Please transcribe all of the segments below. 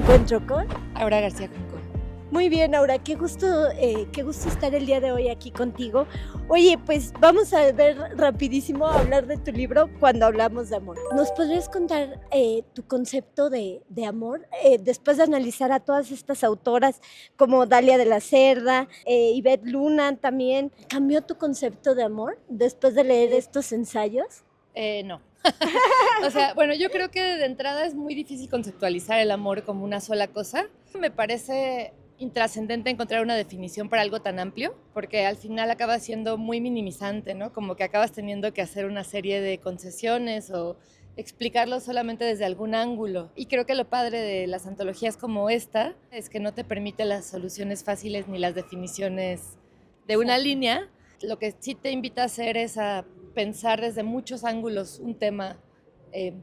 encuentro con Aura García Junco. Muy bien, Aura, qué gusto estar el día de hoy aquí contigo. Oye, pues vamos a ver rapidísimo a hablar de tu libro Cuando hablamos de amor. ¿Nos podrías contar tu concepto de amor? Después de analizar a todas estas autoras como Dalia de la Cerda, Ivette Luna también, ¿cambió tu concepto de amor después de leer estos ensayos? No. O sea, bueno, yo creo que de entrada es muy difícil conceptualizar el amor como una sola cosa. Me parece intrascendente encontrar una definición para algo tan amplio, porque al final acaba siendo muy minimizante, ¿no? Como que acabas teniendo que hacer una serie de concesiones o explicarlo solamente desde algún ángulo. Y creo que lo padre de las antologías como esta es que no te permite las soluciones fáciles ni las definiciones de una línea. Lo que sí te invita a hacer es a pensar desde muchos ángulos un tema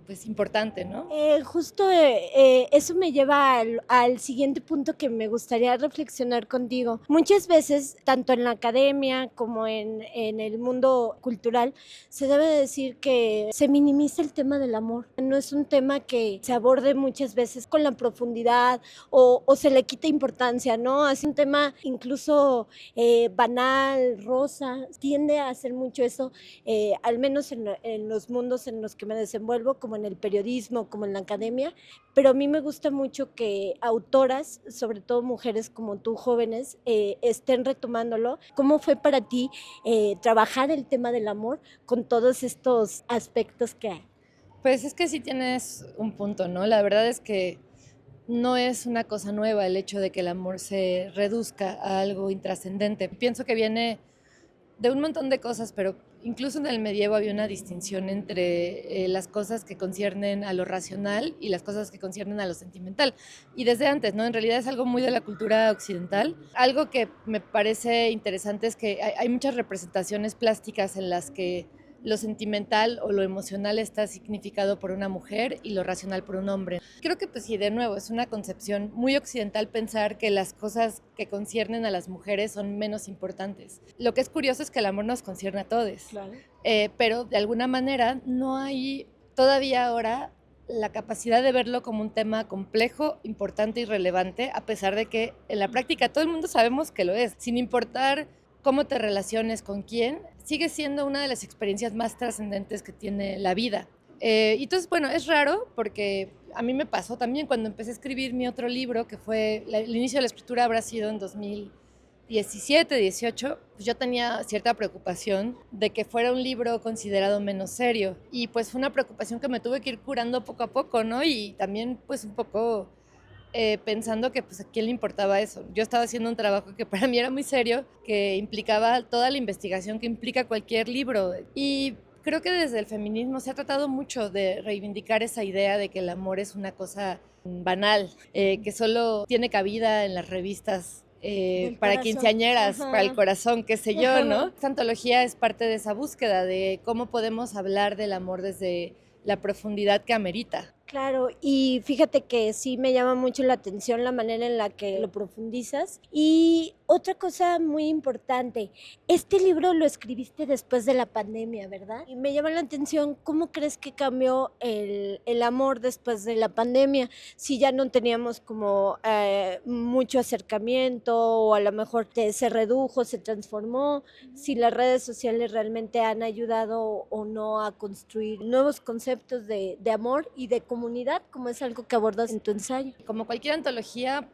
pues importante, ¿no? Justo eso me lleva al siguiente punto que me gustaría reflexionar contigo. Muchas veces, tanto en la academia como en el mundo cultural, se debe decir que se minimiza el tema del amor. No es un tema que se aborde muchas veces con la profundidad o se le quita importancia, ¿no? Es un tema incluso banal, rosa. Tiende a hacer mucho eso, al menos en los mundos en los que me desenvuelvo, como en el periodismo, como en la academia, pero a mí me gusta mucho que autoras, sobre todo mujeres como tú, jóvenes, estén retomándolo. ¿Cómo fue para ti trabajar el tema del amor con todos estos aspectos que hay? Pues es que sí tienes un punto, ¿no? La verdad es que no es una cosa nueva el hecho de que el amor se reduzca a algo intrascendente. Pienso que viene de un montón de cosas, pero incluso en el medievo había una distinción entre las cosas que conciernen a lo racional y las cosas que conciernen a lo sentimental. Y desde antes, ¿no? En realidad es algo muy de la cultura occidental. Algo que me parece interesante es que hay muchas representaciones plásticas en las que lo sentimental o lo emocional está significado por una mujer y lo racional por un hombre. Creo que pues sí, de nuevo, es una concepción muy occidental pensar que las cosas que conciernen a las mujeres son menos importantes. Lo que es curioso es que el amor nos concierne a todos, Claro. pero de alguna manera no hay todavía ahora la capacidad de verlo como un tema complejo, importante y relevante, a pesar de que en la práctica todo el mundo sabemos que lo es, sin importar cómo te relaciones con quién, sigue siendo una de las experiencias más trascendentes que tiene la vida. Y entonces, bueno, es raro porque a mí me pasó también cuando empecé a escribir mi otro libro, que fue, el inicio de la escritura habrá sido en 2017, 18, pues yo tenía cierta preocupación de que fuera un libro considerado menos serio. Y pues fue una preocupación que me tuve que ir curando poco a poco, ¿no? Y también pues un poco pensando que pues a quién le importaba eso. Yo estaba haciendo un trabajo que para mí era muy serio, que implicaba toda la investigación que implica cualquier libro. Y creo que desde el feminismo se ha tratado mucho de reivindicar esa idea de que el amor es una cosa banal, que solo tiene cabida en las revistas para Corazón. quinceañeras, Ajá. para el corazón, qué sé yo, ¿no? Esta antología es parte de esa búsqueda de cómo podemos hablar del amor desde la profundidad que amerita. Claro, y fíjate que sí me llama mucho la atención la manera en la que lo profundizas. Y otra cosa muy importante, este libro lo escribiste después de la pandemia, ¿verdad? Y me llama la atención, ¿cómo crees que cambió el amor después de la pandemia? Si ya no teníamos como mucho acercamiento o a lo mejor se redujo, se transformó, si las redes sociales realmente han ayudado o no a construir nuevos conceptos de amor y de comunidad, como es algo que abordas en tu ensayo. Como cualquier antología,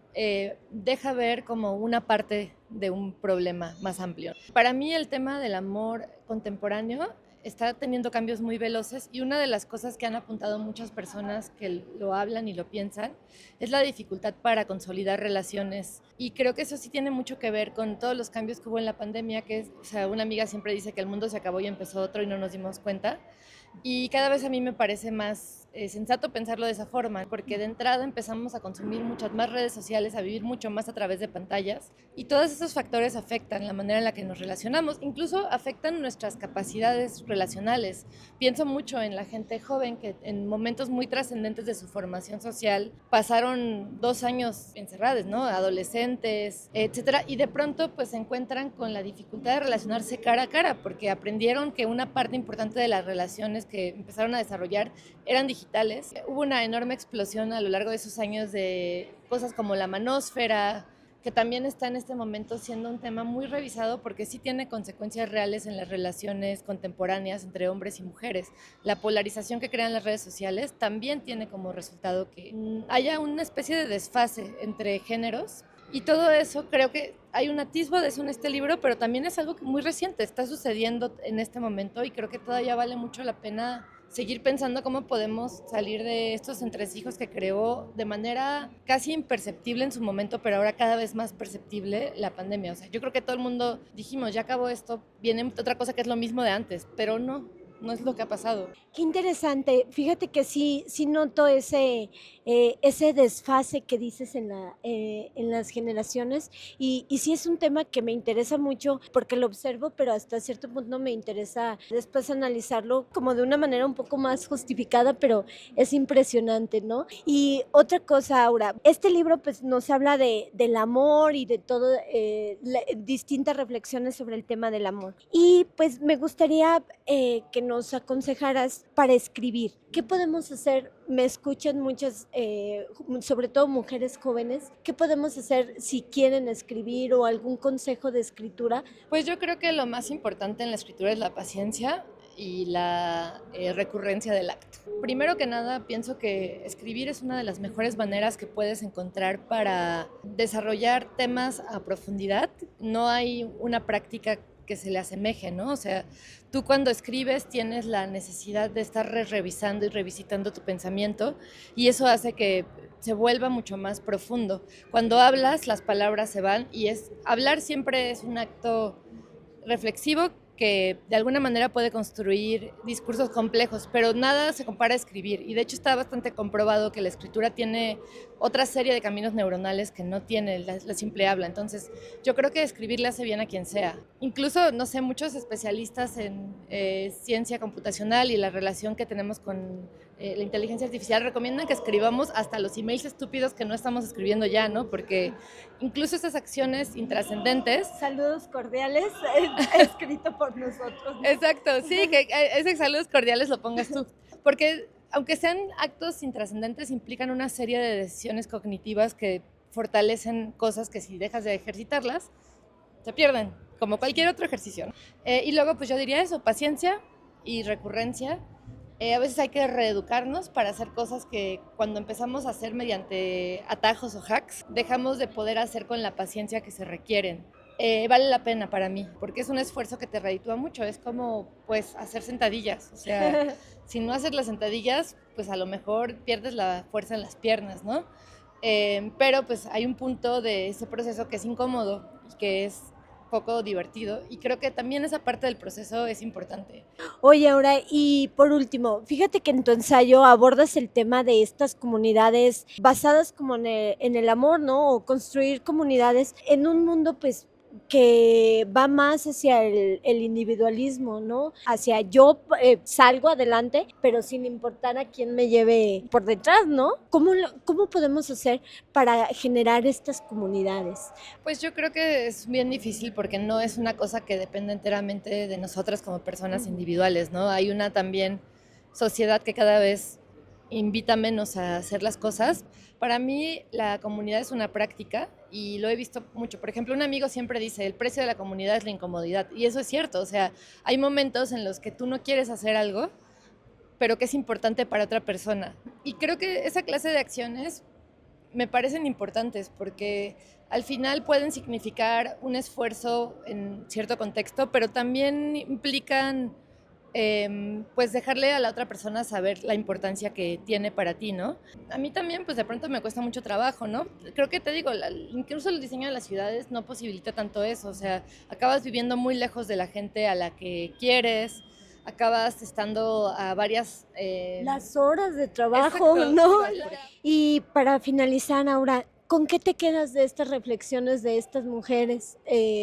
deja ver como una parte de un problema más amplio. Para mí el tema del amor contemporáneo está teniendo cambios muy veloces y una de las cosas que han apuntado muchas personas que lo hablan y lo piensan es la dificultad para consolidar relaciones. Y creo que eso sí tiene mucho que ver con todos los cambios que hubo en la pandemia, que es, o sea, una amiga siempre dice que el mundo se acabó y empezó otro y no nos dimos cuenta. Y cada vez a mí me parece más sensato pensarlo de esa forma, porque de entrada empezamos a consumir muchas más redes sociales, a vivir mucho más a través de pantallas, y todos esos factores afectan la manera en la que nos relacionamos, incluso afectan nuestras capacidades relacionales. Pienso mucho en la gente joven que en momentos muy trascendentes de su formación social pasaron 2 años encerrados, ¿no? Adolescentes, etcétera, y de pronto pues se encuentran con la dificultad de relacionarse cara a cara, porque aprendieron que una parte importante de las relaciones aplicaciones que empezaron a desarrollar eran digitales. Hubo una enorme explosión a lo largo de esos años de cosas como la manósfera, que también está en este momento siendo un tema muy revisado porque sí tiene consecuencias reales en las relaciones contemporáneas entre hombres y mujeres. La polarización que crean las redes sociales también tiene como resultado que haya una especie de desfase entre géneros. Y todo eso, creo que hay un atisbo de eso en este libro, pero también es algo muy reciente, está sucediendo en este momento y creo que todavía vale mucho la pena seguir pensando cómo podemos salir de estos entresijos que creó de manera casi imperceptible en su momento, pero ahora cada vez más perceptible la pandemia. O sea, yo creo que todo el mundo dijimos, ya acabó esto, viene otra cosa que es lo mismo de antes, pero no es lo que ha pasado. Qué interesante. Fíjate que sí noto ese desfase que dices en las generaciones y sí es un tema que me interesa mucho porque lo observo, pero hasta cierto punto me interesa después analizarlo como de una manera un poco más justificada, pero es impresionante, ¿no? Y otra cosa, Aura, este libro pues nos habla del amor y de todo, distintas reflexiones sobre el tema del amor. Y pues me gustaría que nos aconsejaras para escribir. ¿Qué podemos hacer? Me escuchan muchas, sobre todo mujeres jóvenes. ¿Qué podemos hacer si quieren escribir o algún consejo de escritura? Pues yo creo que lo más importante en la escritura es la paciencia y la recurrencia del acto. Primero que nada, pienso que escribir es una de las mejores maneras que puedes encontrar para desarrollar temas a profundidad. No hay una práctica que se le asemeje, ¿no? O sea, tú cuando escribes tienes la necesidad de estar revisando y revisitando tu pensamiento y eso hace que se vuelva mucho más profundo. Cuando hablas, las palabras se van y hablar siempre es un acto reflexivo que de alguna manera puede construir discursos complejos, pero nada se compara a escribir. Y de hecho está bastante comprobado que la escritura tiene otra serie de caminos neuronales que no tiene la simple habla. Entonces yo creo que escribir le hace bien a quien sea. Incluso, no sé, muchos especialistas en ciencia computacional y la relación que tenemos con la inteligencia artificial recomiendan que escribamos hasta los emails estúpidos que no estamos escribiendo ya, ¿no? Porque incluso esas acciones intrascendentes. Saludos cordiales, escrito por nosotros, ¿no? Exacto, sí, que ese saludos cordiales lo pongas tú. Porque aunque sean actos intrascendentes, implican una serie de decisiones cognitivas que fortalecen cosas que si dejas de ejercitarlas, se pierden, como cualquier otro ejercicio, ¿no? Y luego, pues yo diría eso, paciencia y recurrencia. A veces hay que reeducarnos para hacer cosas que cuando empezamos a hacer mediante atajos o hacks, dejamos de poder hacer con la paciencia que se requieren. Vale la pena para mí, porque es un esfuerzo que te reditúa mucho, es como pues hacer sentadillas, o sea, si no haces las sentadillas, pues a lo mejor pierdes la fuerza en las piernas, ¿no? Pero pues hay un punto de ese proceso que es incómodo y que es poco divertido y creo que también esa parte del proceso es importante. Oye, Aura, y por último, fíjate que en tu ensayo abordas el tema de estas comunidades basadas como en el amor, ¿no? O construir comunidades en un mundo, pues, que va más hacia el individualismo, ¿no? Hacia yo salgo adelante, pero sin importar a quién me lleve por detrás, ¿no? ¿Cómo podemos hacer para generar estas comunidades? Pues yo creo que es bien difícil porque no es una cosa que depende enteramente de nosotras como personas individuales, ¿no? Hay una también sociedad que cada vez invita menos a hacer las cosas. Para mí la comunidad es una práctica y lo he visto mucho. Por ejemplo, un amigo siempre dice, el precio de la comunidad es la incomodidad. Y eso es cierto, o sea, hay momentos en los que tú no quieres hacer algo, pero que es importante para otra persona. Y creo que esa clase de acciones me parecen importantes porque al final pueden significar un esfuerzo en cierto contexto, pero también implican pues dejarle a la otra persona saber la importancia que tiene para ti, ¿no? A mí también pues de pronto me cuesta mucho trabajo, ¿no? Creo que te digo, incluso el diseño de las ciudades no posibilita tanto eso, o sea, acabas viviendo muy lejos de la gente a la que quieres, acabas estando a varias... Las horas de trabajo, Exacto, ¿no? sí, Y para finalizar, Aura, ¿con qué te quedas de estas reflexiones de estas mujeres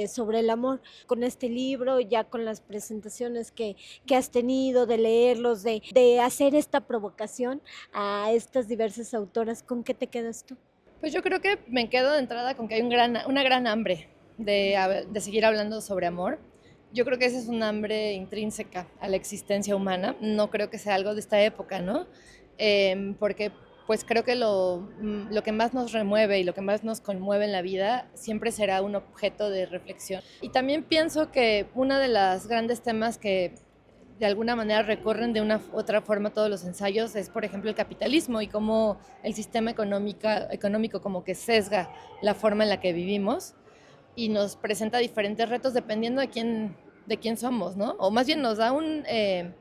sobre el amor? Con este libro, ya con las presentaciones que has tenido, de leerlos, de hacer esta provocación a estas diversas autoras, ¿con qué te quedas tú? Pues yo creo que me quedo de entrada con que hay una gran hambre de seguir hablando sobre amor. Yo creo que ese es un hambre intrínseca a la existencia humana. No creo que sea algo de esta época, ¿no? Porque pues creo que lo que más nos remueve y lo que más nos conmueve en la vida siempre será un objeto de reflexión. Y también pienso que uno de los grandes temas que de alguna manera recorren de una otra forma todos los ensayos es, por ejemplo, el capitalismo y cómo el sistema económico como que sesga la forma en la que vivimos y nos presenta diferentes retos dependiendo de quién somos, ¿no? O más bien nos da un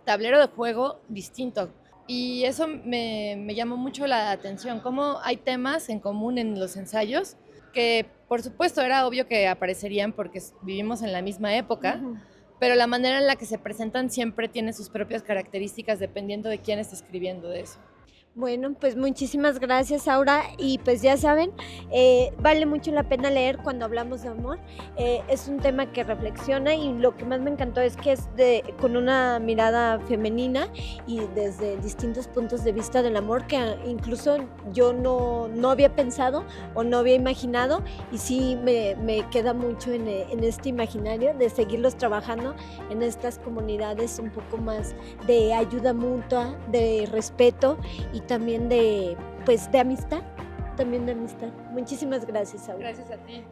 tablero de juego distinto. Y eso me llamó mucho la atención, cómo hay temas en común en los ensayos que, por supuesto, era obvio que aparecerían porque vivimos en la misma época, Ujú. pero la manera en la que se presentan siempre tiene sus propias características dependiendo de quién está escribiendo de eso. Bueno, pues muchísimas gracias, Aura. Y pues ya saben, vale mucho la pena leer cuando hablamos de amor. Es un tema que reflexiona y lo que más me encantó es que es con una mirada femenina y desde distintos puntos de vista del amor que incluso yo no había pensado o no había imaginado, y sí me queda mucho en este imaginario de seguirlos trabajando en estas comunidades un poco más de ayuda mutua, de respeto y también de amistad, también de amistad. Muchísimas gracias, Aura. Gracias a ti.